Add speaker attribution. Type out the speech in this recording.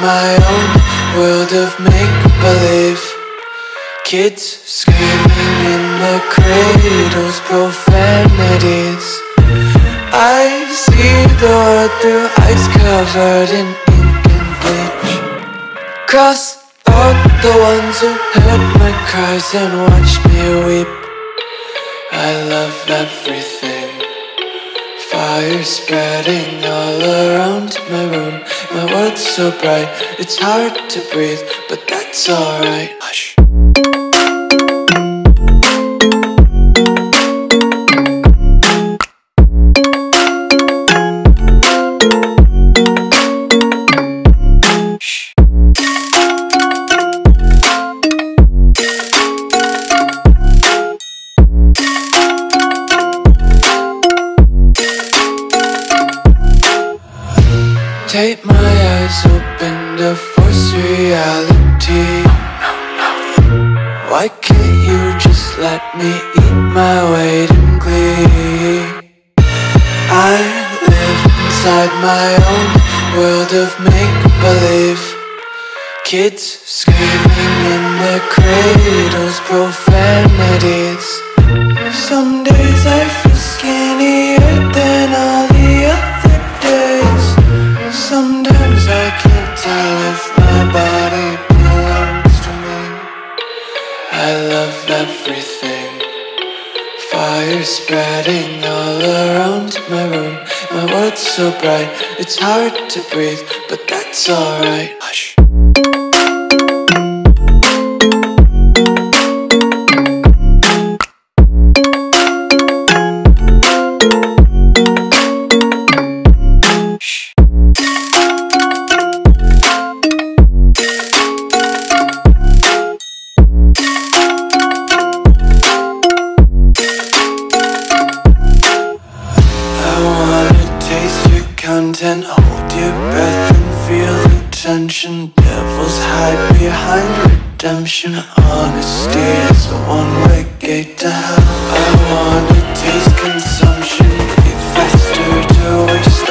Speaker 1: my own world of make-believe. Kids screaming in the cradles, profanities. I see the world through eyes covered in ink and bleach. Cross out the ones who heard my cries and watched me weep. I love everything. Fire spreading all around my room. My world's so bright, it's hard to breathe, but that's alright. Hush. Tape my eyes open to force reality. Why can't you just let me eat my weight in glee? I live inside my own world of make-believe. Kids screaming in their cradles, profanities. Some days I feel skinnier than all the other days. Sometimes I can't tell if my body belongs to me. I love everything. Fire spreading all around my room. My world's so bright, it's hard to breathe, but that's alright. Hush. Content, hold your breath and feel the tension. Devils hide behind redemption. Honesty is a one-way gate to hell. I wanna taste consumption, breathe faster to waste